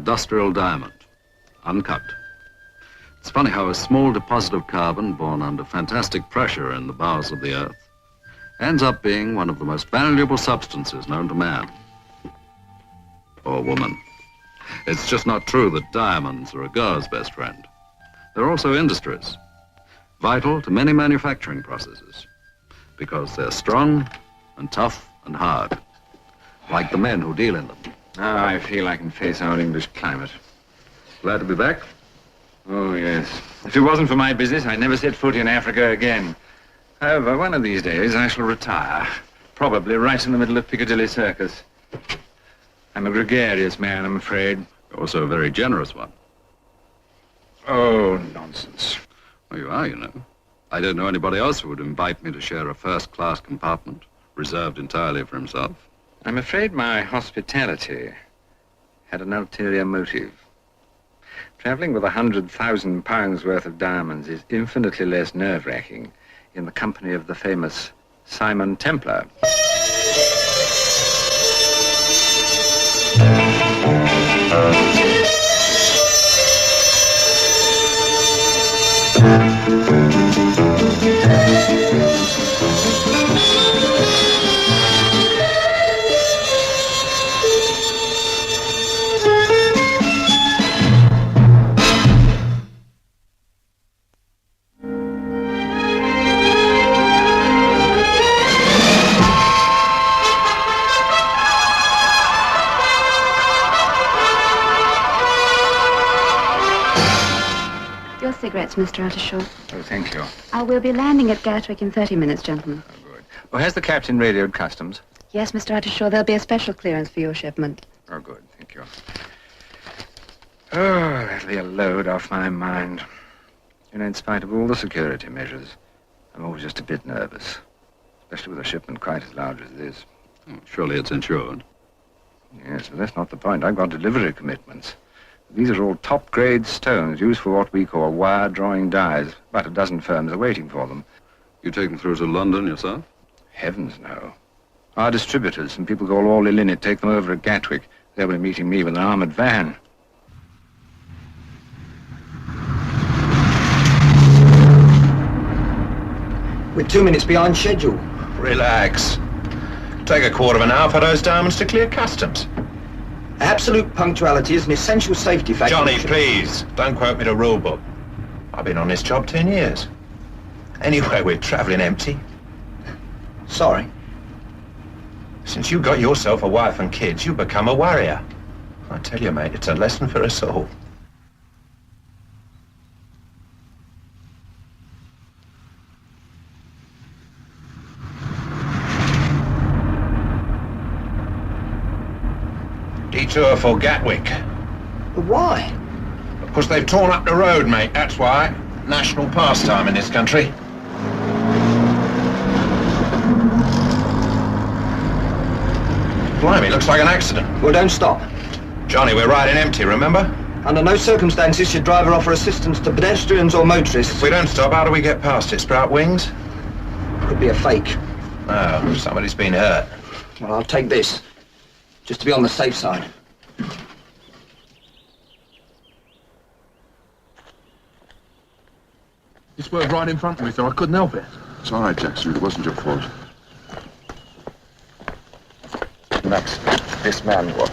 industrial diamond, uncut. It's funny how a small deposit of carbon born under fantastic pressure in the bowels of the Earth ends up being one of the most valuable substances known to man or woman. It's just not true that diamonds are a girl's best friend. They're also industries, vital to many manufacturing processes, because they're strong and tough and hard, like the men who deal in them. Now I feel I can face our English climate. Glad to be back? Oh, yes. If it wasn't for my business, I'd never set foot in Africa again. However, one of these days I shall retire, probably right in the middle of Piccadilly Circus. I'm a gregarious man, I'm afraid. Also a very generous one. Oh, nonsense. Well, you are, you know. I don't know anybody else who would invite me to share a first-class compartment, reserved entirely for himself. I'm afraid my hospitality had an ulterior motive. Traveling with £100,000 worth of diamonds is infinitely less nerve-wracking in the company of the famous Simon Templar. Your cigarettes, Mr. Attershaw. Oh, thank you. We'll be landing at Gatwick in 30 minutes, gentlemen. Oh, good. Oh, has the captain radioed customs? Yes, Mr. Attershaw, there'll be a special clearance for your shipment. Oh, good. Thank you. Oh, that'll be a load off my mind. You know, in spite of all the security measures, I'm always just a bit nervous. Especially with a shipment quite as large as this. Oh, surely it's insured. Yes, but that's not the point. I've got delivery commitments. These are all top-grade stones used for what we call wire-drawing dies. About a dozen firms are waiting for them. You take them through to London yourself? Heavens, no. Our distributors, some people called Orley Linnet, take them over at Gatwick. They'll be meeting me with an armored van. We're 2 minutes behind schedule. Relax. Take a quarter of an hour for those diamonds to clear customs. Absolute punctuality is an essential safety factor. Johnny, please, don't quote me the rule book. I've been on this job 10 years. Anyway, we're travelling empty. Sorry. Since you got yourself a wife and kids, you become a warrior. I tell you, mate, it's a lesson for us all. Detour for Gatwick. But why? Because they've torn up the road, mate, that's why. National pastime in this country. Blimey, looks like an accident. Well, don't stop. Johnny, we're riding empty, remember? Under no circumstances should driver offer assistance to pedestrians or motorists. If we don't stop, how do we get past it? Sprout wings? Could be a fake. Oh, somebody's been hurt. Well, I'll take this. Just to be on the safe side. You swerved right in front of me, so I couldn't help it. It's all right, Jackson. It wasn't your fault. Max, this man, what?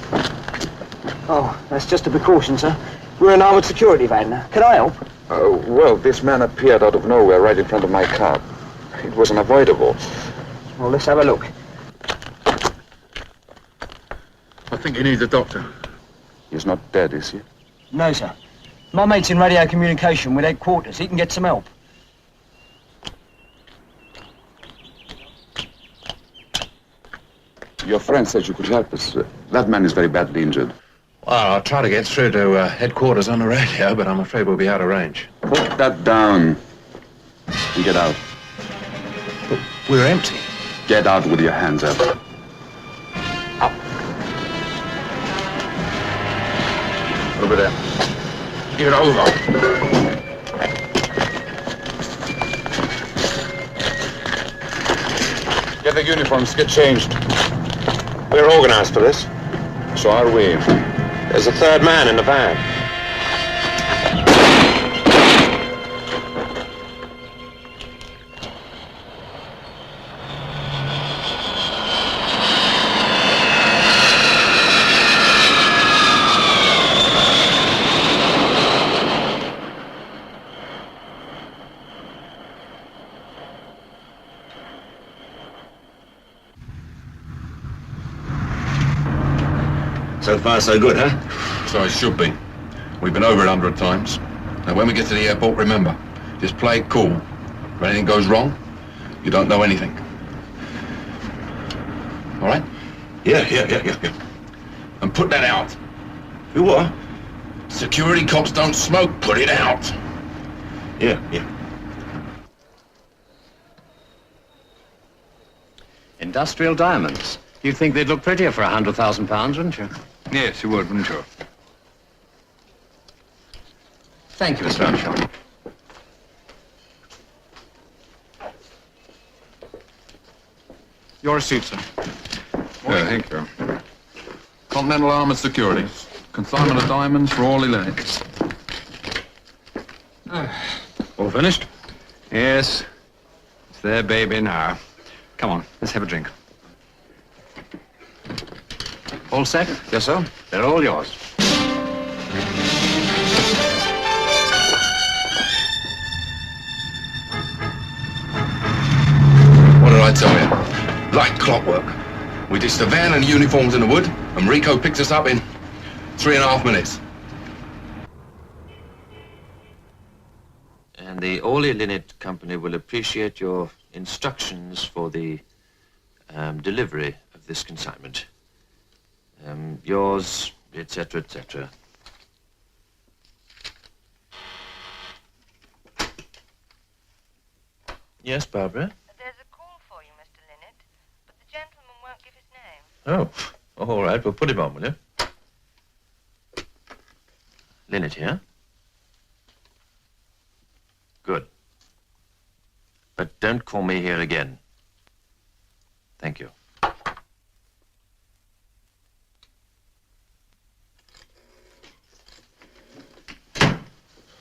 Oh, that's just a precaution, sir. We're an armored security van. Can I help? Well, this man appeared out of nowhere right in front of my car. It was unavoidable. Well, let's have a look. I think he needs a doctor. He's not dead, is he? No, sir. My mate's in radio communication with headquarters. He can get some help. Your friend said you could help us. That man is very badly injured. Well, I'll try to get through to headquarters on the radio, but I'm afraid we'll be out of range. Put that down and get out. But we're empty. Get out with your hands up. Up. Over there. Give it over. Get the uniforms, get changed. We're organized for this. So are we. There's a third man in the van. So far, so good, huh? So it should be. We've been over it 100 times. Now, when we get to the airport, remember, just play it cool. If anything goes wrong, you don't know anything. All right? Yeah. And put that out. You what? Security cops don't smoke. Put it out. Yeah. Industrial diamonds. You'd think they'd look prettier for £100,000, wouldn't you? Yes, you would, wouldn't you? Thank you, Mr. Armstrong. Your receipt, sir. Yeah, thank you. Continental Armored Security. Consignment of diamonds for all Linnet. All finished? Yes. It's their baby now. Come on, let's have a drink. All set? Yes, sir. They're all yours. What did I tell you? Like clockwork. We ditched the van and the uniforms in the wood, and Rico picked us up in 3.5 minutes. And the Orley Linnet Company will appreciate your instructions for the delivery of this consignment. Yours, etc., etc. Yes, Barbara? There's a call for you, Mr. Linnet, but the gentleman won't give his name. Oh, all right. Well, put him on, will you? Linnet here? Good. But don't call me here again. Thank you.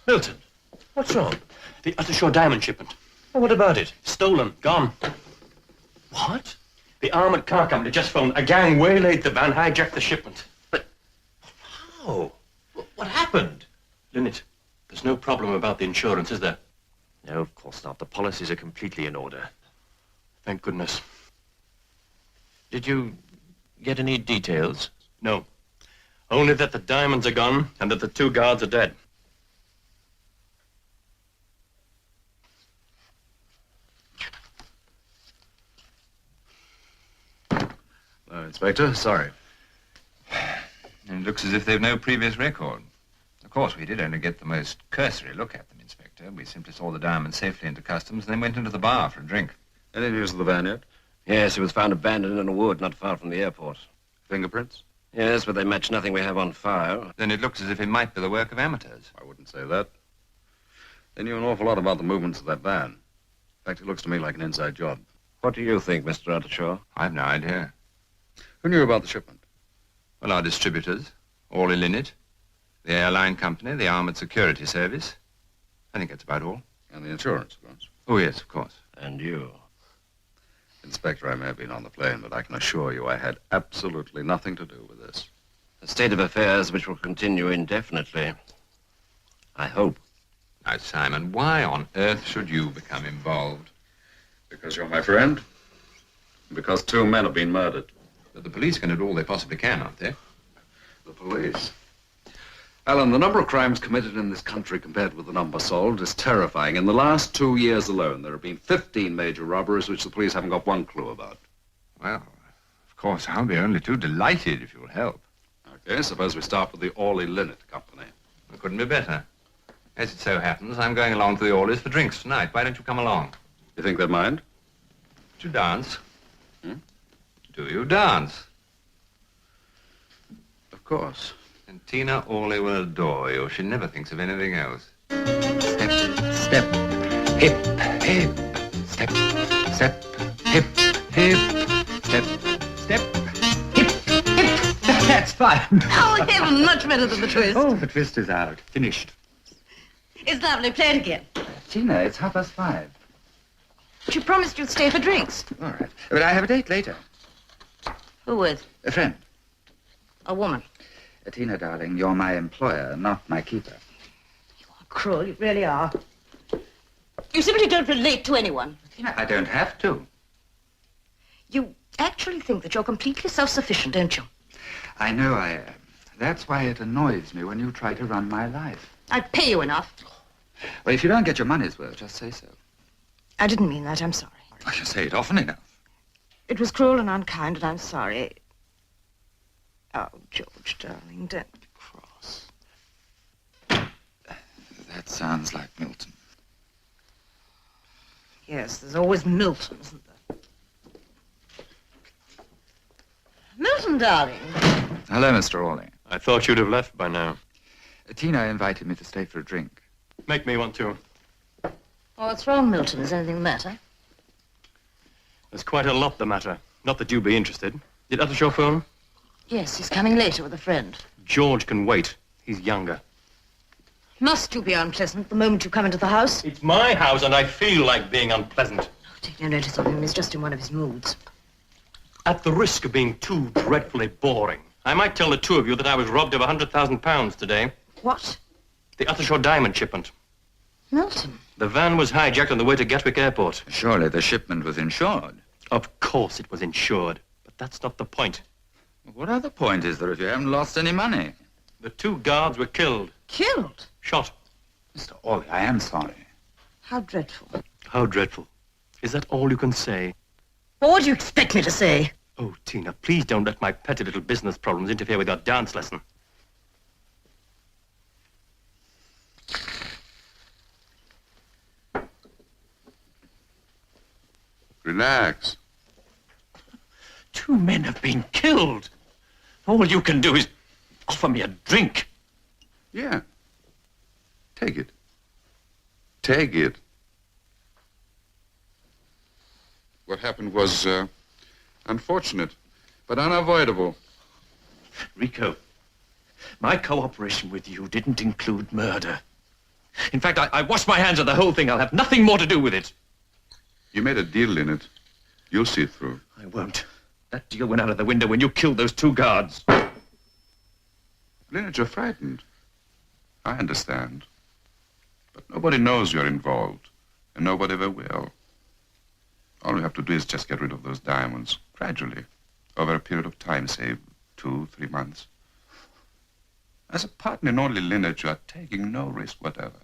Milton, what's wrong? The Uttershore diamond shipment. Oh, what about it? Stolen. Gone. What? The armored car company just phoned. A gang waylaid the van, hijacked the shipment. How? What happened? Linnet, there's no problem about the insurance, is there? No, of course not. The policies are completely in order. Thank goodness. Did you get any details? No. Only that the diamonds are gone and that the 2 guards are dead. Inspector, sorry. It looks as if they've no previous record. Of course, we did only get the most cursory look at them, Inspector. We simply saw the diamond safely into customs and then went into the bar for a drink. Any news of the van yet? Yes, it was found abandoned in a wood not far from the airport. Fingerprints? Yes, but they match nothing we have on file. Then it looks as if it might be the work of amateurs. I wouldn't say that. They knew an awful lot about the movements of that van. In fact, it looks to me like an inside job. What do you think, Mr. Uttershaw? I've no idea. Who knew about the shipment? Well, our distributors, Orley Linnet, the airline company, the Armored Security Service. I think that's about all. And the insurance, of course. Oh, yes, of course. And you? Inspector, I may have been on the plane, but I can assure you I had absolutely nothing to do with this. A state of affairs which will continue indefinitely. I hope. Now, Simon, why on earth should you become involved? Because you're my friend. And because 2 men have been murdered. But the police can do all they possibly can, aren't they? The police? Alan, the number of crimes committed in this country compared with the number solved is terrifying. In the last 2 years alone, there have been 15 major robberies which the police haven't got one clue about. Well, of course, I'll be only too delighted if you'll help. Okay, suppose we start with the Orley Linnet Company. It couldn't be better. As it so happens, I'm going along to the Orleys for drinks tonight. Why don't you come along? You think they'd mind? Do you dance? Do you dance? Of course. And Tina Orley will adore you. She never thinks of anything else. Step, step, hip, hip. Step, step, hip, hip. Step, step, hip, hip. That's 5. Oh, heaven, much better than the twist. Oh, the twist is out. Finished. It's lovely. Play it again. Tina, it's 5:30. But you promised you'd stay for drinks. All right. But I have a date later. Who with? A friend. A woman. Tina, darling, you're my employer, not my keeper. Cruel, you really are. You simply don't relate to anyone. Tina, I don't have to. You actually think that you're completely self-sufficient, don't you? I know I am. That's why it annoys me when you try to run my life. I'd pay you enough. Well, if you don't get your money's worth, just say so. I didn't mean that. I'm sorry. I can say it often enough. It was cruel and unkind, and I'm sorry. Oh, George, darling, don't be cross. That sounds like Milton. Yes, there's always Milton, isn't there? Milton, darling. Hello, Mr. Orley. I thought you'd have left by now. Tina invited me to stay for a drink. Make me one, too. Oh, what's wrong, Milton? Is anything the matter? There's quite a lot the matter. Not that you'd be interested. Did Uttershaw phone? Yes, he's coming later with a friend. George can wait. He's younger. Must you be unpleasant the moment you come into the house? It's my house, and I feel like being unpleasant. Oh, take no notice of him. He's just in one of his moods. At the risk of being too dreadfully boring, I might tell the two of you that I was robbed of £100,000 today. What? The Uttershaw diamond shipment. Milton. The van was hijacked on the way to Gatwick Airport. Surely the shipment was insured. Of course it was insured, but that's not the point. What other point is there if you haven't lost any money? The two guards were killed. Killed? Shot. Mr. Orley, I am sorry. How dreadful. How dreadful. Is that all you can say? Well, what do you expect me to say? Oh, Tina, please don't let my petty little business problems interfere with your dance lesson. Relax. 2 men have been killed. All you can do is offer me a drink. Yeah. Take it. Take it. What happened was unfortunate, but unavoidable. Rico, my cooperation with you didn't include murder. In fact, I wash my hands of the whole thing. I'll have nothing more to do with it. You made a deal in it. You'll see it through. I won't. That deal went out of the window when you killed those 2 guards. Leonard, you're frightened. I understand. But nobody knows you're involved, and nobody ever will. All we have to do is just get rid of those diamonds, gradually, over a period of time, say 2-3 months. As a partner in Only Leonard, you are taking no risk whatever.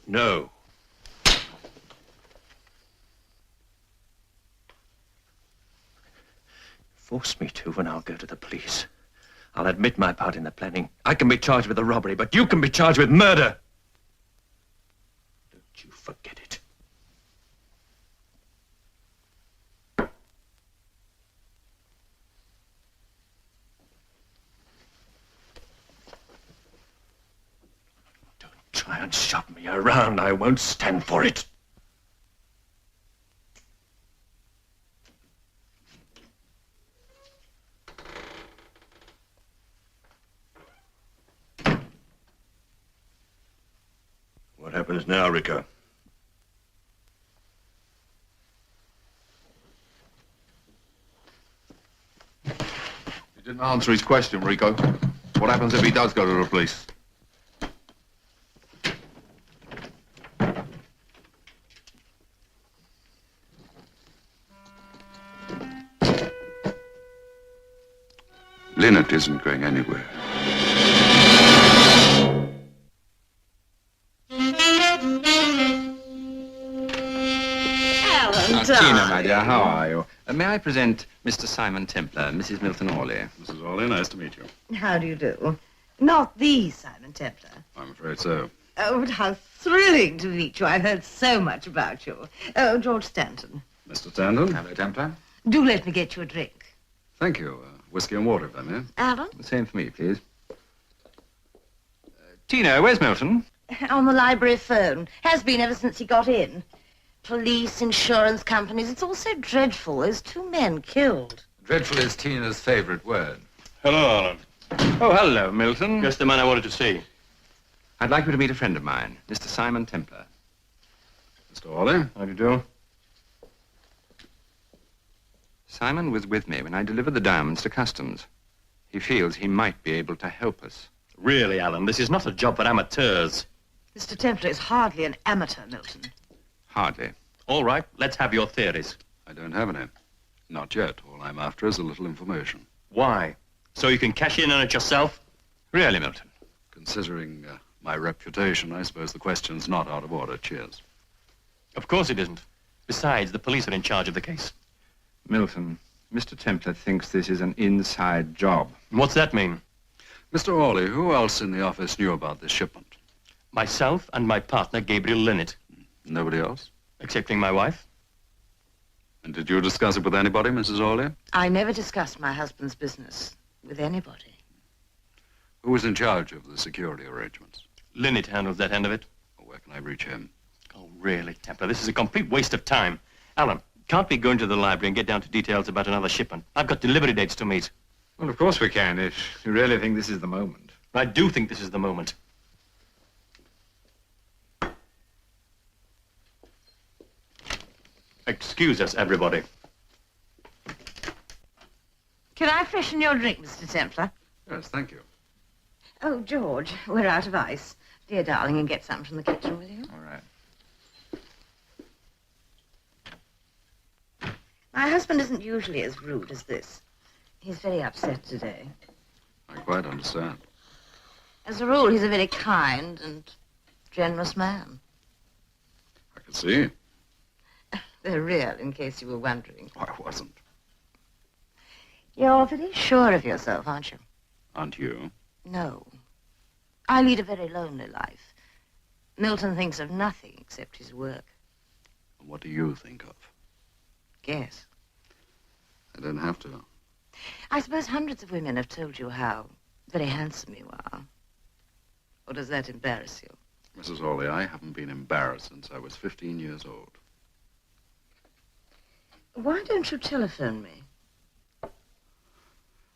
No. Force me to, and I'll go to the police. I'll admit my part in the planning. I can be charged with the robbery, but you can be charged with murder. Don't you forget it. Don't try and shove me around. I won't stand for it. What happens now, Rico? You didn't answer his question, Rico. What happens if he does go to the police? Leonard isn't going anywhere. Tina, my dear, how are you? May I present Mr. Simon Templar, Mrs. Milton Orley? Mrs. Orley, nice to meet you. How do you do? Not the Simon Templar. I'm afraid so. Oh, but how thrilling to meet you. I've heard so much about you. Oh, George Stanton. Mr. Stanton? Hello, Templar. Do let me get you a drink. Thank you. Whiskey and water, if I may. Alan? The same for me, please. Tina, where's Milton? On the library phone. Has been ever since he got in. Police, insurance companies. It's all so dreadful. There's 2 men killed. Dreadful is Tina's favorite word. Hello, Alan. Oh, hello, Milton. Just the man I wanted to see. I'd like you to meet a friend of mine, Mr. Simon Templar. Mr. Hawley? How do you do? Simon was with me when I delivered the diamonds to customs. He feels he might be able to help us. Really, Alan, this is not a job for amateurs. Mr. Templar is hardly an amateur, Milton. Hardly. All right, let's have your theories. I don't have any. Not yet. All I'm after is a little information. Why? So you can cash in on it yourself? Really, Milton? Considering my reputation, I suppose the question's not out of order. Cheers. Of course it isn't. Besides, the police are in charge of the case. Milton, Mr. Templar thinks this is an inside job. What's that mean? Mr. Hawley, who else in the office knew about this shipment? Myself and my partner, Gabriel Linnet. Nobody else? Excepting my wife. And did you discuss it with anybody, Mrs. Hawley? I never discussed my husband's business with anybody. Who was in charge of the security arrangements? Linnet handles that end of it. Where can I reach him? Oh, really, Templar, this is a complete waste of time. Alan, can't we go into the library and get down to details about another shipment? I've got delivery dates to meet. Well, of course we can, if you really think this is the moment. I do think this is the moment. Excuse us, everybody. Can I freshen your drink, Mr. Templar? Yes, thank you. Oh, George, we're out of ice. Dear darling, and get some from the kitchen, will you? All right. My husband isn't usually as rude as this. He's very upset today. I quite understand. As a rule, he's a very kind and generous man. I can see. They're real, in case you were wondering. I wasn't. You're very sure of yourself, aren't you? Aren't you? No. I lead a very lonely life. Milton thinks of nothing except his work. What do you think of? Guess. I don't have to. I suppose hundreds of women have told you how very handsome you are. Or does that embarrass you? Mrs. Hawley, I haven't been embarrassed since I was 15 years old. Why don't you telephone me?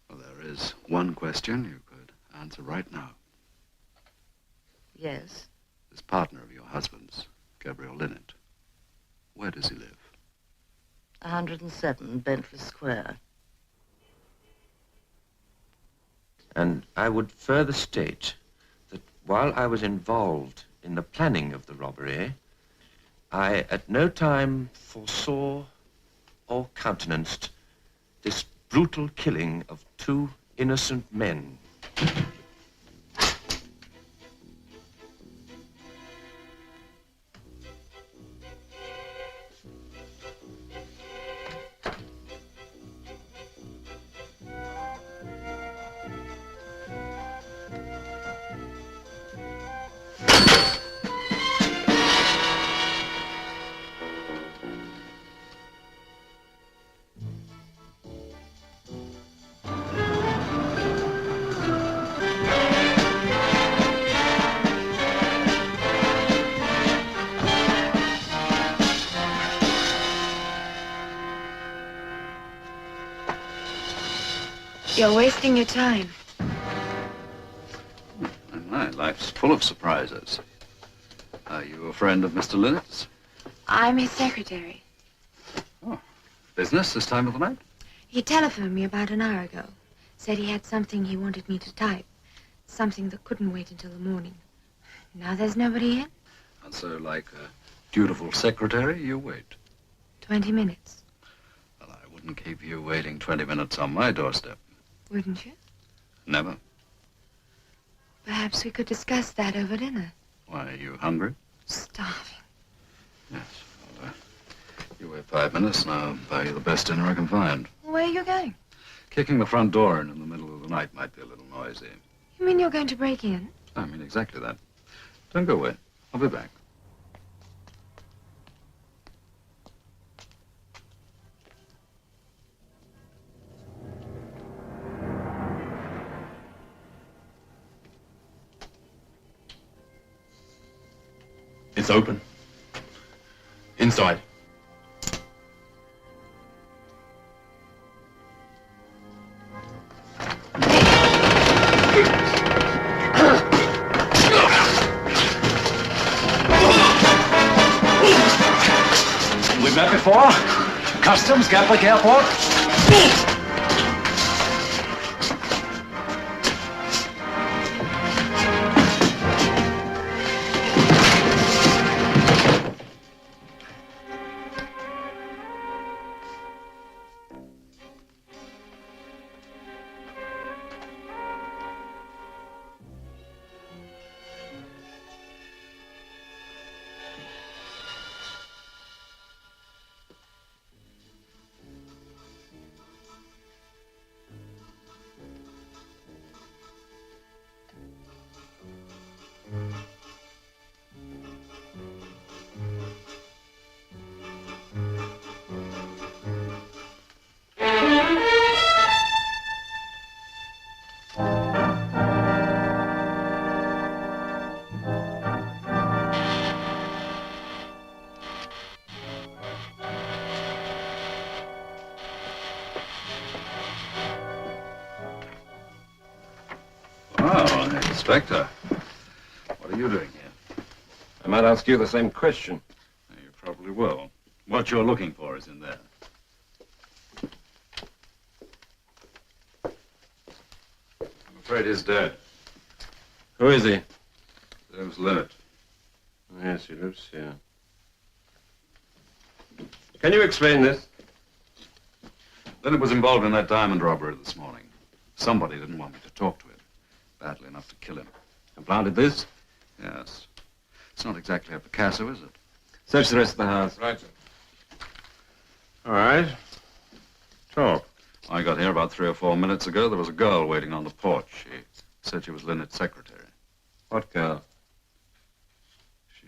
Well, there is one question you could answer right now. Yes? This partner of your husband's, Gabriel Linnet, where does he live? 107 Bentley Square. And I would further state that while I was involved in the planning of the robbery, I at no time foresaw or countenanced this brutal killing of two innocent men. You're wasting your time. My life's full of surprises. Are you a friend of Mr. Linnet's? I'm his secretary. Business this time of the night? He telephoned me about an hour ago. Said he had something he wanted me to type. Something that couldn't wait until the morning. Now there's nobody in. And so, like a dutiful secretary, you wait. 20 minutes. Well, I wouldn't keep you waiting 20 minutes on my doorstep. Wouldn't you? Never. Perhaps we could discuss that over dinner. Why, are you hungry? Starving. Yes. Well, you wait 5 minutes and I'll buy you the best dinner I can find. Where are you going? Kicking the front door in the middle of the night might be a little noisy. You mean you're going to break in? I mean exactly that. Don't go away. I'll be back. It's open. Inside. Hey, that before? Customs, Gatwick Airport? Oh, Inspector. What are you doing here? I might ask you the same question. You probably will. What you're looking for is in there. I'm afraid he's dead. Who is he? His name's Linnet. Yes, he lives here. Can you explain this? Linnet was involved in that diamond robbery this morning. Somebody didn't want me to talk to him. Badly enough to kill him. And planted this? Yes. It's not exactly a Picasso, is it? Search the rest of the house. Right, sir. All right. Talk. I got here about 3 or 4 minutes ago. There was a girl waiting on the porch. She said she was Linnet's secretary. What girl? She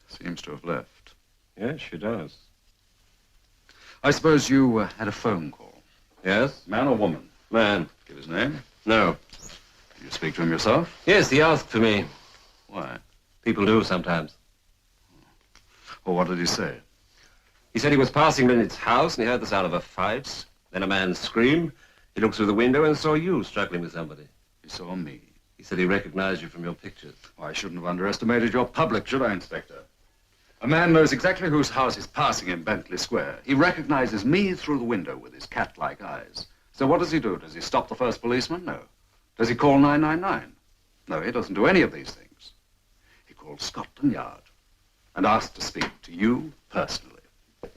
seems to have left. Yes, she does. I suppose you had a phone call. Yes? Man or woman? Man. Give his name? No. Did you speak to him yourself? Yes, he asked for me. Why? People do sometimes. Well, what did he say? He said he was passing Linnet's house and he heard the sound of a fight. Then a man screamed. He looked through the window and saw you struggling with somebody. He saw me. He said he recognized you from your pictures. Well, I shouldn't have underestimated your public, should I, Inspector? A man knows exactly whose house is passing in Bentley Square. He recognizes me through the window with his cat-like eyes. So what does he do? Does he stop the first policeman? No. Does he call 999? No, he doesn't do any of these things. He called Scotland Yard and asked to speak to you personally.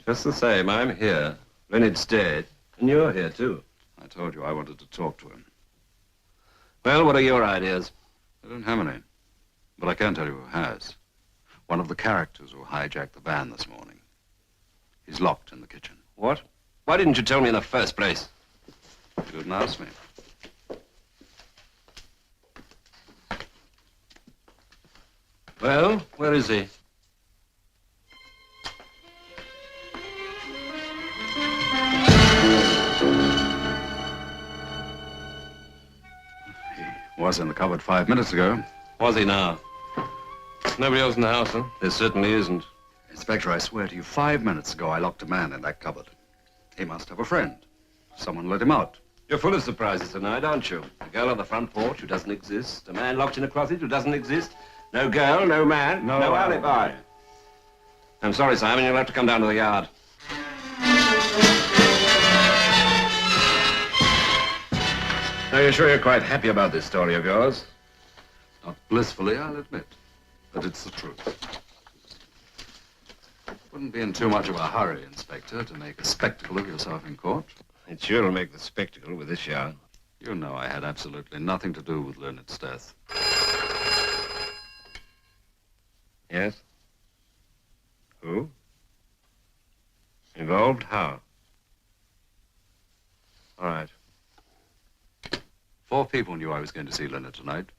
Just the same, I'm here. Linnet's dead. And you're here, too. I told you I wanted to talk to him. Well, what are your ideas? I don't have any. But I can tell you who has. One of the characters who hijacked the van this morning. He's locked in the kitchen. What? Why didn't you tell me in the first place? You didn't ask me. Well, where is he? He was in the cupboard 5 minutes ago. Was he now? Nobody else in the house, huh? There certainly isn't. Inspector, I swear to you, 5 minutes ago I locked a man in that cupboard. He must have a friend. Someone let him out. You're full of surprises tonight, aren't you? A girl on the front porch who doesn't exist. A man locked in a closet who doesn't exist. No girl, no man, no alibi. I'm sorry, Simon, you'll have to come down to the yard. Are you sure you're quite happy about this story of yours? Not blissfully, I'll admit. But it's the truth. Wouldn't be in too much of a hurry, Inspector, to make a spectacle of yourself in court. It sure will make the spectacle with this yard. You know I had absolutely nothing to do with Linnet's death. Yes? Who? Involved? How? All right. 4 people knew I was going to see Linnet tonight.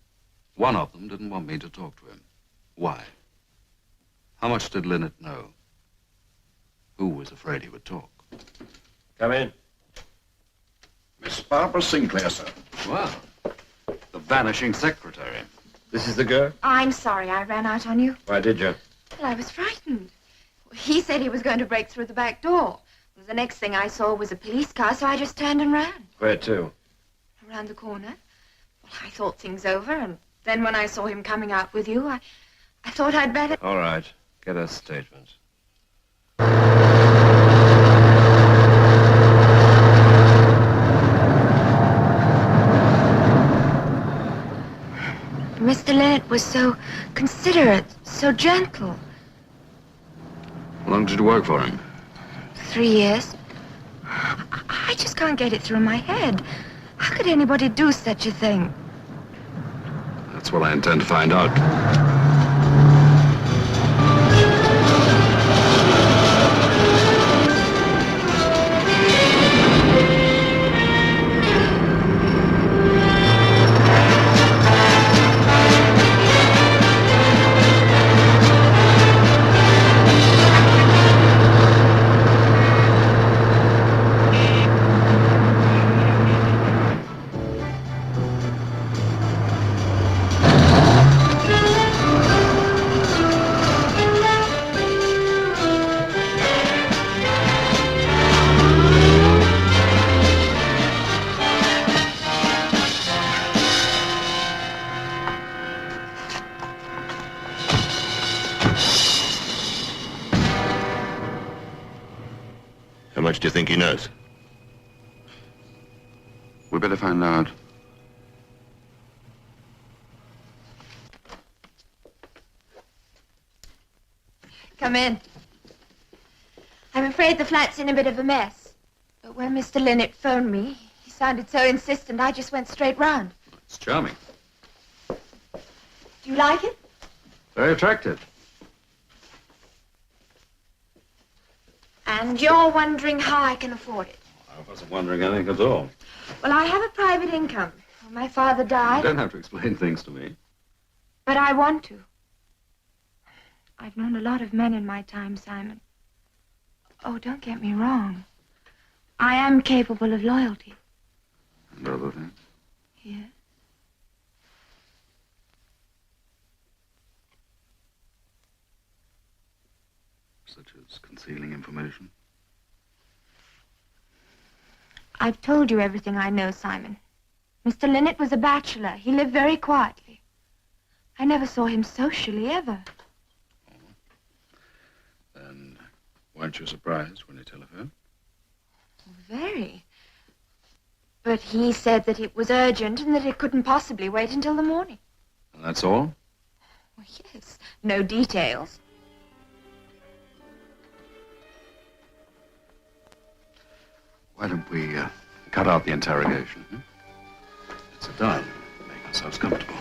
One of them didn't want me to talk to him. Why? How much did Linnet know? Who was afraid he would talk? Come in. Miss Barbara Sinclair, sir. Wow. The vanishing secretary. This is the girl? I'm sorry I ran out on you. Why did you? Well, I was frightened. He said he was going to break through the back door. The next thing I saw was a police car, so I just turned and ran. Where to? Around the corner. Well, I thought things over, and then when I saw him coming out with you, I thought I'd better... All right. Get a statement. Mr. Linnet was so considerate, so gentle. How long did you work for him? 3 years. I just can't get it through my head. How could anybody do such a thing? That's what I intend to find out. How much do you think he knows? We better find out. Come in. I'm afraid the flat's in a bit of a mess. But when Mr. Linnet phoned me, he sounded so insistent, I just went straight round. It's charming. Do you like it? Very attractive. And you're wondering how I can afford it. I wasn't wondering anything at all. Well, I have a private income. When my father You died. don't have to explain things to me. But I want to. I've known a lot of men in my time, Simon. Oh, don't get me wrong. I am capable of loyalty. And other things. Yeah. Such as concealing information. I've told you everything I know, Simon. Mr. Linnet was a bachelor. He lived very quietly. I never saw him socially, ever. Then weren't you surprised when he telephoned? Very. But he said that it was urgent and that it couldn't possibly wait until the morning. And that's all? Well, yes. No details. Why don't we cut out the interrogation? Let's sit down. Make ourselves comfortable.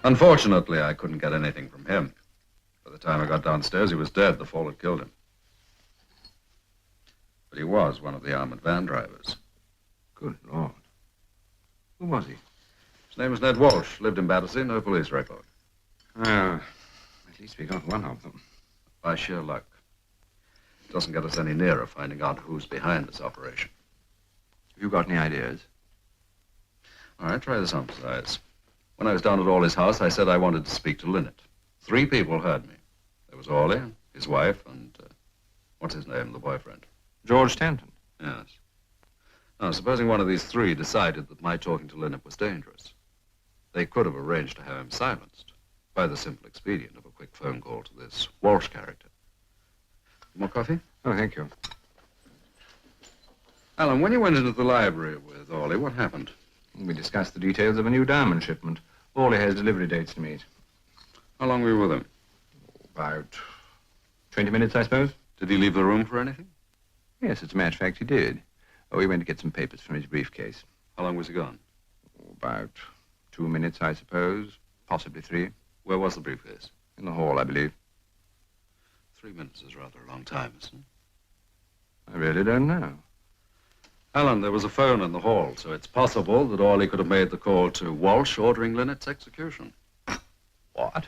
Unfortunately, I couldn't get anything from him. By the time I got downstairs, he was dead. The fall had killed him. But he was one of the armored van drivers. Good Lord. Who was he? His name was Ned Walsh. Lived in Battersea. No police record. Well, at least we got one of them. By sheer luck. It doesn't get us any nearer finding out who's behind this operation. Have you got any ideas? All right, try this on for size. When I was down at Orley's house, I said I wanted to speak to Linnet. 3 people heard me. There was Orley, his wife, and, what's his name, the boyfriend? George Stanton. Yes. Now, supposing one of these 3 decided that my talking to Linnet was dangerous. They could have arranged to have him silenced by the simple expedient of a quick phone call to this Walsh character. More coffee? Oh, thank you. Alan, when you went into the library with Orley, what happened? We discussed the details of a new diamond shipment. Orley has delivery dates to meet. How long were you with him? About 20 minutes, I suppose. Did he leave the room for anything? Yes, as a matter of fact, he did. Oh, he went to get some papers from his briefcase. How long was he gone? About 2 minutes, I suppose. Possibly 3. Where was the briefcase? In the hall, I believe. 3 minutes is rather a long time, isn't it? I really don't know. Alan, there was a phone in the hall, so it's possible that Orley could have made the call to Walsh ordering Linnet's execution. What?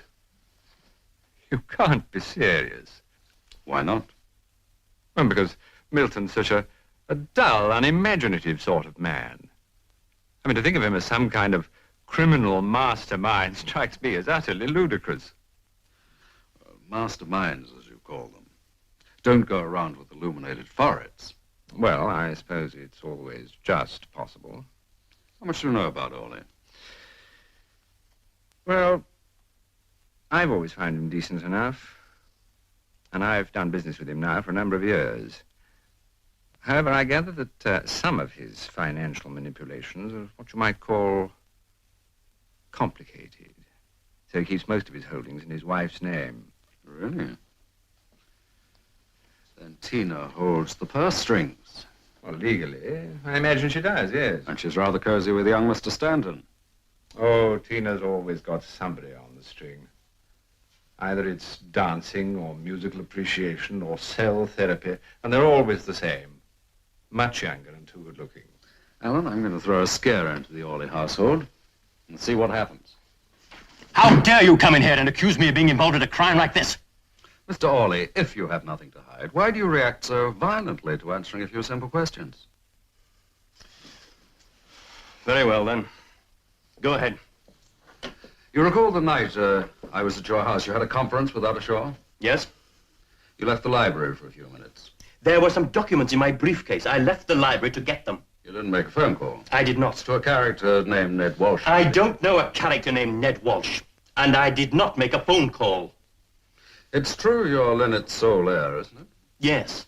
You can't be serious. Why not? Well, because Milton's such a dull, unimaginative sort of man. I mean, to think of him as some kind of criminal mastermind strikes me as utterly ludicrous. Masterminds, as you call them, don't go around with illuminated foreheads. Well, I suppose it's always just possible. How much do you know about Orley? Well, I've always found him decent enough. And I've done business with him now for a number of years. However, I gather that some of his financial manipulations are what you might call complicated. So he keeps most of his holdings in his wife's name. Really? Then Tina holds the purse strings. Well, legally, I imagine she does, yes. And she's rather cozy with young Mr. Stanton. Oh, Tina's always got somebody on the string. Either it's dancing or musical appreciation or cell therapy, and they're always the same. Much younger and too good looking. Alan, I'm going to throw a scare into the Orley household and see what happens. How dare you come in here and accuse me of being involved in a crime like this? Mr. Orley, if you have nothing to hide, why do you react so violently to answering a few simple questions? Very well, then. Go ahead. You recall the night I was at your house, you had a conference with Ottershaw? Yes? You left the library for a few minutes. There were some documents in my briefcase. I left the library to get them. You didn't make a phone call? I did not. To a character named Ned Walsh? I don't know a character named Ned Walsh. And I did not make a phone call. It's true you're Linnet's sole heir, isn't it? Yes.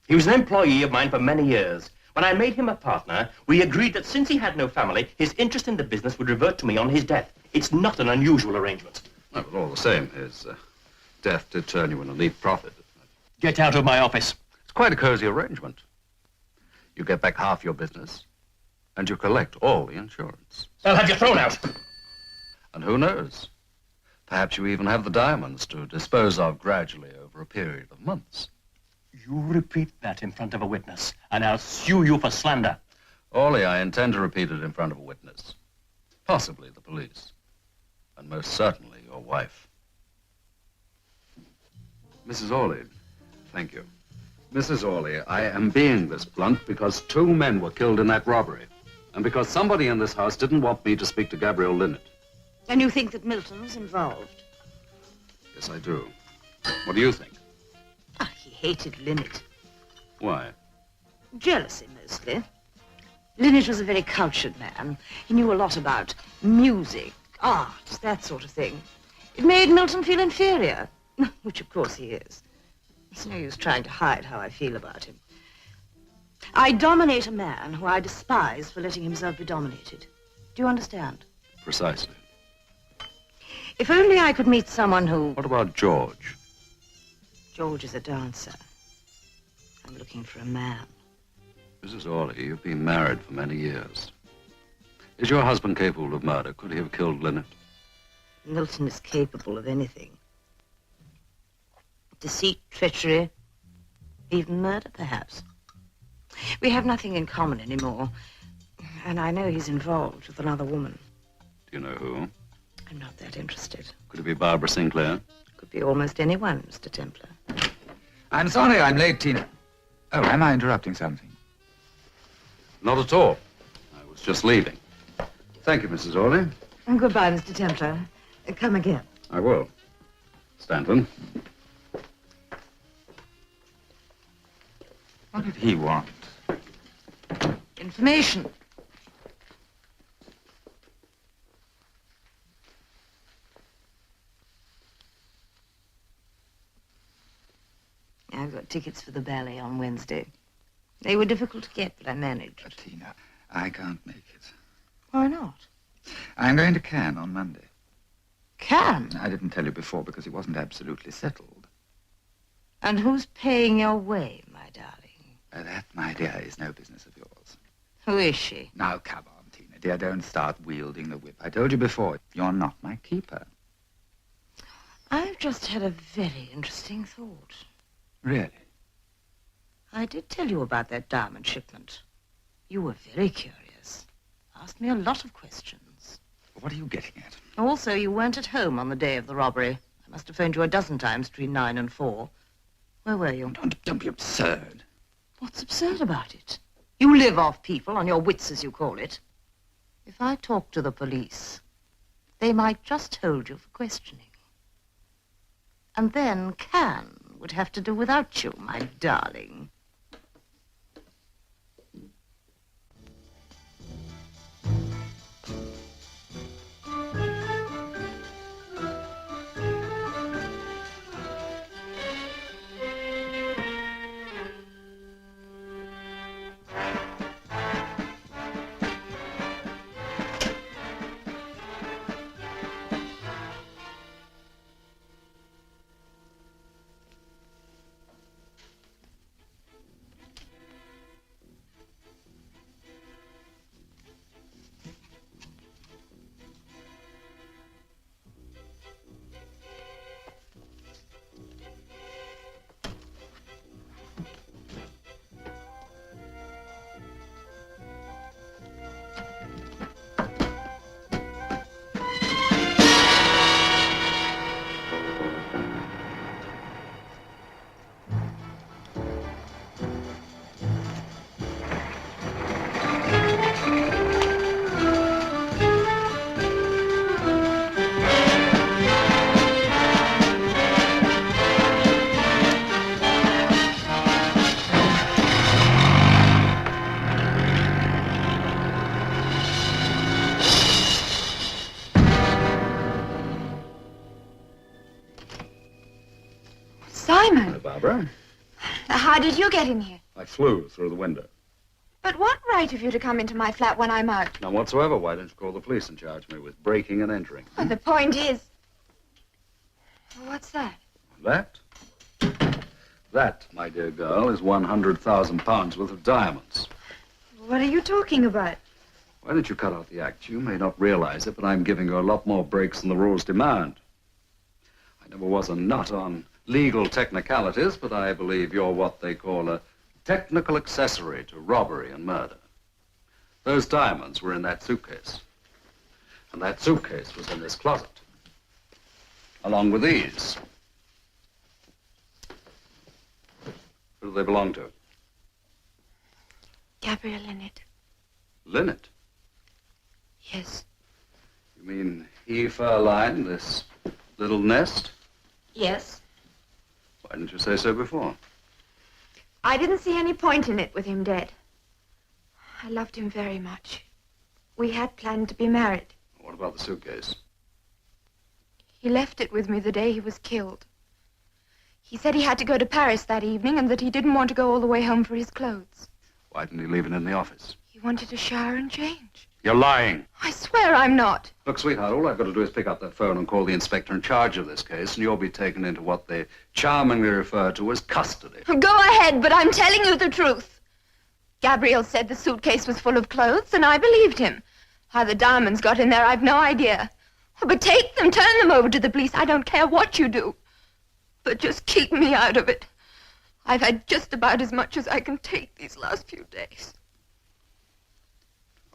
He was an employee of mine for many years. When I made him a partner, we agreed that since he had no family, his interest in the business would revert to me on his death. It's not an unusual arrangement. No, but all the same, his death did turn you in a neat profit. Get out of my office. It's quite a cozy arrangement. You get back half your business, and you collect all the insurance. I'll have you thrown out. And who knows? Perhaps you even have the diamonds to dispose of gradually over a period of months. You repeat that in front of a witness, and I'll sue you for slander. Orley, I intend to repeat it in front of a witness. Possibly the police. And most certainly your wife. Mrs. Orley, thank you. Mrs. Orley, I am being this blunt because 2 men were killed in that robbery. And because somebody in this house didn't want me to speak to Gabriel Linnet. And you think that Milton was involved? Yes, I do. What do you think? Ah, he hated Linnet. Why? Jealousy, mostly. Linnet was a very cultured man. He knew a lot about music, art, that sort of thing. It made Milton feel inferior, which of course he is. It's no use trying to hide how I feel about him. I dominate a man who I despise for letting himself be dominated. Do you understand? Precisely. If only I could meet someone who... What about George? George is a dancer. I'm looking for a man. Mrs. Orley, you've been married for many years. Is your husband capable of murder? Could he have killed Linnet? Milton is capable of anything. Deceit, treachery, even murder, perhaps. We have nothing in common anymore. And I know he's involved with another woman. Do you know who? I'm not that interested. Could it be Barbara Sinclair? Could be almost anyone, Mr. Templar. I'm sorry I'm late, Tina. Oh, am I interrupting something? Not at all. I was just leaving. Thank you, Mrs. Orley. And goodbye, Mr. Templar. Come again. I will. Stanton. What did he want? Information. I've got tickets for the ballet on Wednesday. They were difficult to get, but I managed. Tina, I can't make it. Why not? I'm going to Cannes on Monday. Cannes? I didn't tell you before because it wasn't absolutely settled. And who's paying your way, my darling? That, my dear, is no business of yours. Who is she? Now, come on, Tina, dear, don't start wielding the whip. I told you before, you're not my keeper. I've just had a very interesting thought. Really? I did tell you about that diamond shipment. You were very curious. Asked me a lot of questions. What are you getting at? Also, you weren't at home on the day of the robbery. I must have phoned you a dozen times between 9 and 4. Where were you? Don't be absurd. What's absurd about it? You live off people, on your wits, as you call it. If I talk to the police, they might just hold you for questioning. And then Cannes would have to do without you, my darling. Simon, Barbara, how did you get in here? I flew through the window. But what right have you to come into my flat when I'm out? None whatsoever. Why don't you call the police and charge me with breaking and entering? Well, the point is... What's that? That? That, my dear girl, is 100,000 pounds worth of diamonds. What are you talking about? Why don't you cut out the act? You may not realize it, but I'm giving you a lot more breaks than the rules demand. I never was a nut on legal technicalities, but I believe you're what they call a technical accessory to robbery and murder. Those diamonds were in that suitcase. And that suitcase was in this closet. Along with these. Who do they belong to? Gabriel Linnet. Linnet? Yes. You mean he fur-lined this little nest? Yes. Why didn't you say so before? I didn't see any point in it with him dead. I loved him very much. We had planned to be married. What about the suitcase? He left it with me the day he was killed. He said he had to go to Paris that evening and that he didn't want to go all the way home for his clothes. Why didn't he leave it in the office? He wanted to shower and change. You're lying. I swear I'm not. Look, sweetheart, all I've got to do is pick up that phone and call the inspector in charge of this case, and you'll be taken into what they charmingly refer to as custody. Go ahead, but I'm telling you the truth. Gabriel said the suitcase was full of clothes, and I believed him. How the diamonds got in there, I've no idea. But take them, turn them over to the police. I don't care what you do. But just keep me out of it. I've had just about as much as I can take these last few days.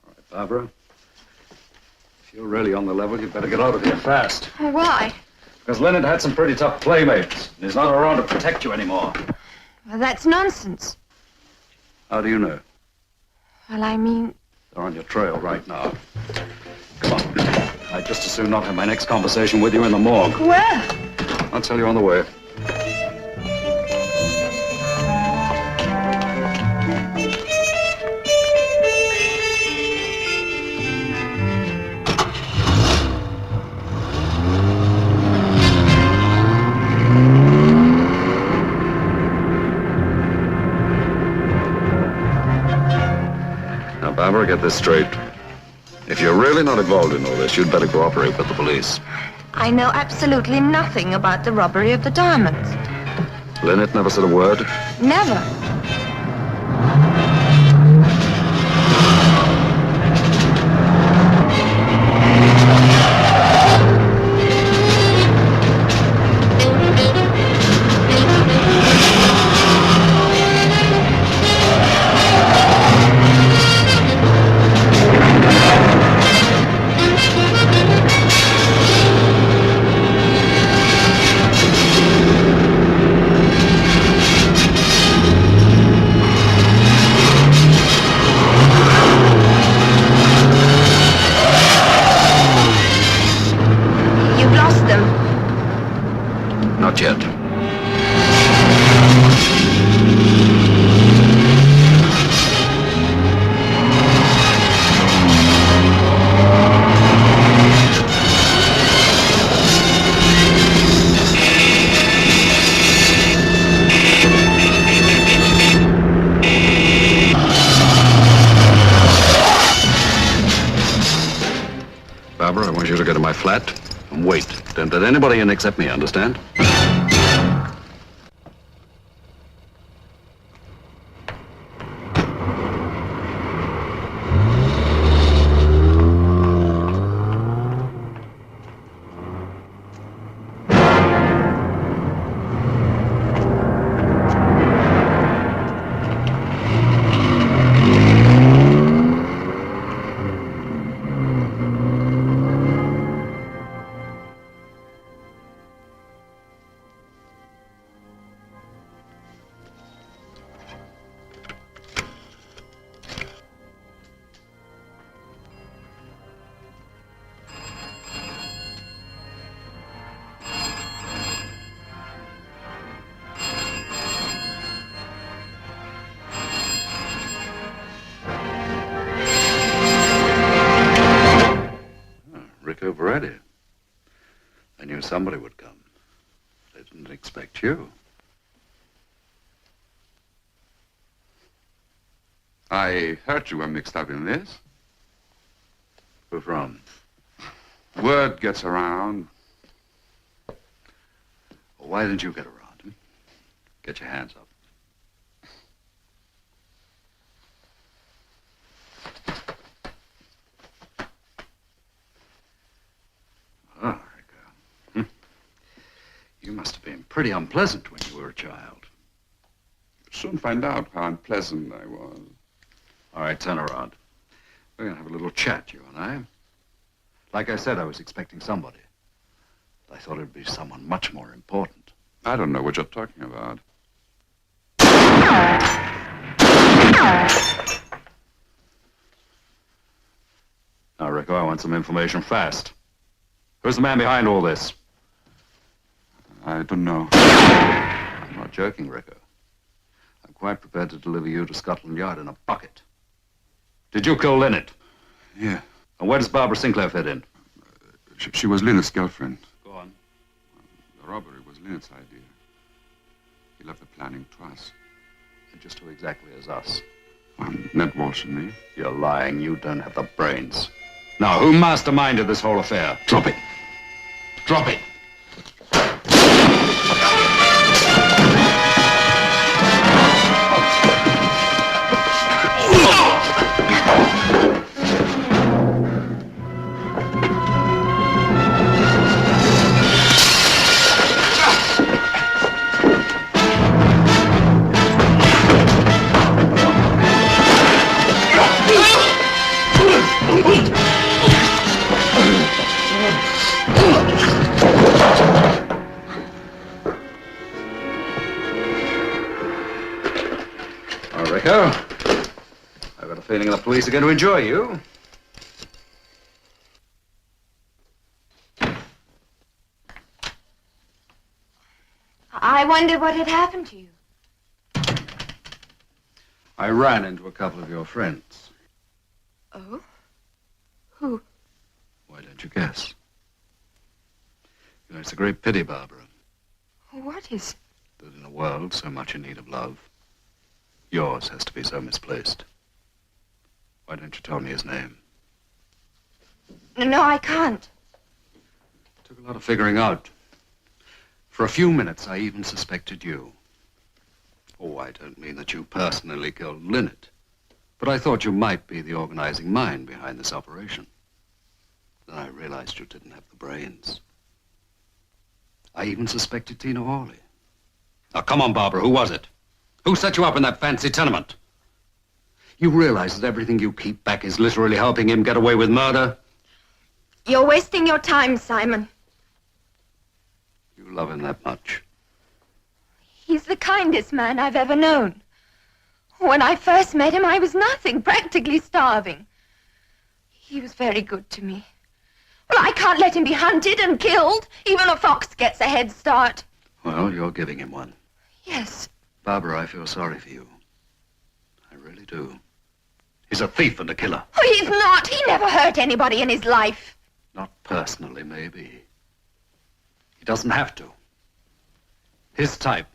All right, Barbara. If you're really on the level, you'd better get out of here fast. Why? Because Leonard had some pretty tough playmates, and he's not around to protect you anymore. Well, that's nonsense. How do you know? Well, I mean... They're on your trail right now. Come on. I'd just as soon not have my next conversation with you in the morgue. Where? I'll tell you on the way. to get this straight. If you're really not involved in all this, you'd better cooperate with the police. I know absolutely nothing about the robbery of the diamonds. Lynette never said a word? Never. Not yet. Barbara, I want you to go to my flat and wait. Don't let anybody in except me, understand? Rico Veretti. I knew somebody would come. They didn't expect you. I heard you were mixed up in this. Who from? Word gets around. Well, why didn't you get around? Hmm? Get your hands up. Oh, Rico. You must have been pretty unpleasant when you were a child. You'll soon find out how unpleasant I was. All right, turn around. We're going to have a little chat, you and I. Like I said, I was expecting somebody. But I thought it would be someone much more important. I don't know what you're talking about. Now, Rico, I want some information fast. Who's the man behind all this? I don't know. I'm not joking, Rico. I'm quite prepared to deliver you to Scotland Yard in a bucket. Did you kill Lynette? Yeah. And where does Barbara Sinclair fit in? She was Lynette's girlfriend. Go on. The robbery was Lynette's idea. He left the planning to us. And just who exactly is us? Ned Walsh and me. You're lying. You don't have the brains. Now, who masterminded this whole affair? Drop it. Drop it. Rico, I've got a feeling the police are going to enjoy you. I wondered what had happened to you. I ran into a couple of your friends. Oh? Who? Why don't you guess? You know, it's a great pity, Barbara, What is? that in a world so much in need of love, yours has to be so misplaced. Why don't you tell me his name? No, I can't. Took a lot of figuring out. For a few minutes, I even suspected you. Oh, I don't mean that you personally killed Linnet, but I thought you might be the organizing mind behind this operation. Then I realized you didn't have the brains. I even suspected Tina Hawley. Now, come on, Barbara, who was it? Who set you up in that fancy tenement? You realize that everything you keep back is literally helping him get away with murder? You're wasting your time, Simon. You love him that much? He's the kindest man I've ever known. When I first met him, I was nothing, practically starving. He was very good to me. Well, I can't let him be hunted and killed. Even a fox gets a head start. Well, you're giving him one. Yes. Barbara, I feel sorry for you. I really do. He's a thief and a killer. Oh, he's not. He never hurt anybody in his life. Not personally, maybe. He doesn't have to. His type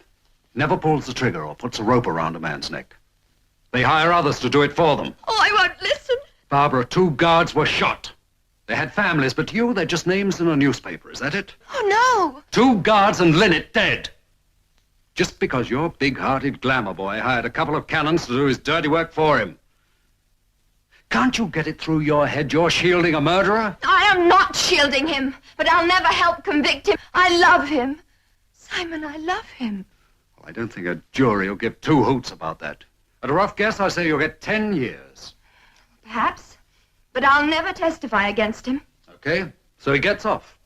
never pulls the trigger or puts a rope around a man's neck. They hire others to do it for them. Oh, I won't listen. Barbara, 2 guards were shot. They had families, but you, they're just names in a newspaper. Is that it? Oh, no. 2 guards and Linnet dead. Just because your big-hearted glamour boy hired a couple of cannons to do his dirty work for him. Can't you get it through your head you're shielding a murderer? I am not shielding him, but I'll never help convict him. I love him. Simon, I love him. Well, I don't think a jury will give 2 hoots about that. At a rough guess, I say you'll get 10 years. Perhaps, but I'll never testify against him. Okay, so he gets off.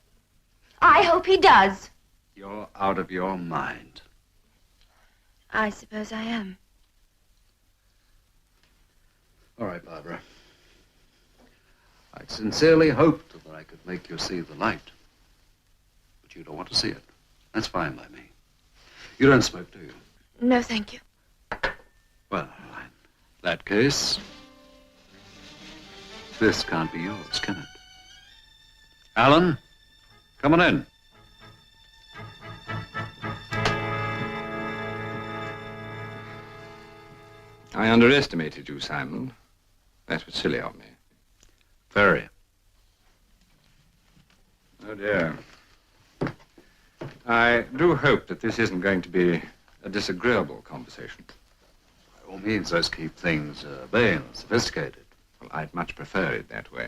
I hope he does. You're out of your mind. I suppose I am. All right, Barbara. I sincerely hoped that I could make you see the light. But you don't want to see it. That's fine by me. You don't smoke, do you? No, thank you. Well, in that case, this can't be yours, can it? Alan, come on in. I underestimated you, Simon. That was silly of me. Very. Oh, dear. I do hope that this isn't going to be a disagreeable conversation. By all means, let's keep things urbane and sophisticated. Well, I'd much prefer it that way.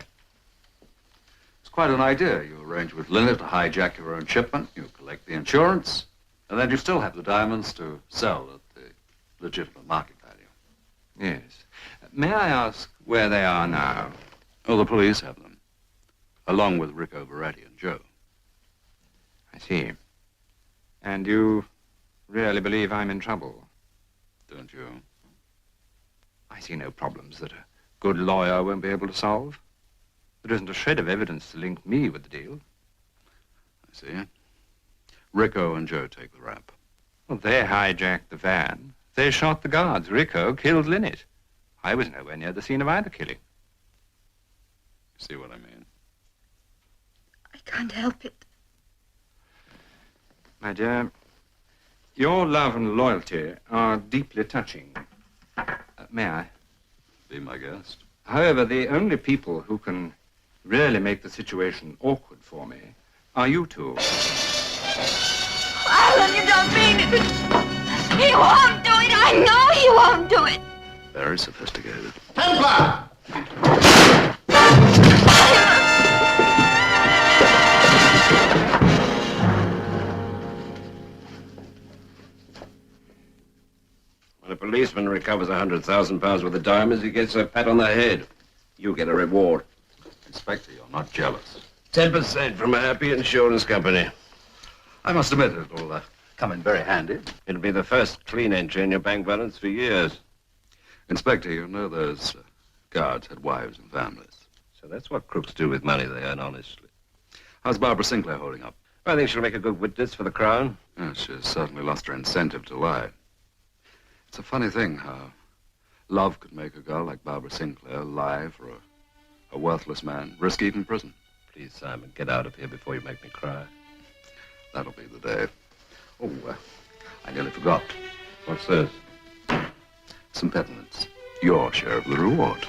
It's quite an idea. You arrange with Linnet to hijack your own shipment, you collect the insurance, and then you still have the diamonds to sell at the legitimate market value. Yes. May I ask where they are now? Oh, the police have them, along with Rico Veretti and Joe. I see. And you really believe I'm in trouble? Don't you? I see no problems that a good lawyer won't be able to solve. There isn't a shred of evidence to link me with the deal. I see. Rico and Joe take the rap. Well, they hijacked the van. They shot the guards. Rico killed Linnet. I was nowhere near the scene of either killing. See what I mean? I can't help it. My dear, your love and loyalty are deeply touching. May I? Be my guest. However, the only people who can really make the situation awkward for me are you two. Alan, you don't mean it. He won't do it. I know he won't do it. Very sophisticated. Templar! When a policeman recovers £100,000 worth of diamonds, he gets a pat on the head. You get a reward. Inspector, you're not jealous. 10% from a happy insurance company. I must admit it'll come in very handy. It'll be the first clean entry in your bank balance for years. Inspector, you know those guards had wives and families. So that's what crooks do with money they earn honestly. How's Barbara Sinclair holding up? I think she'll make a good witness for the Crown. Yes, she's certainly lost her incentive to lie. It's a funny thing how love could make a girl like Barbara Sinclair lie for a worthless man, risk even prison. Please, Simon, get out of here before you make me cry. That'll be the day. Oh, I nearly forgot. What's this? Some peppermints. Your share of the reward.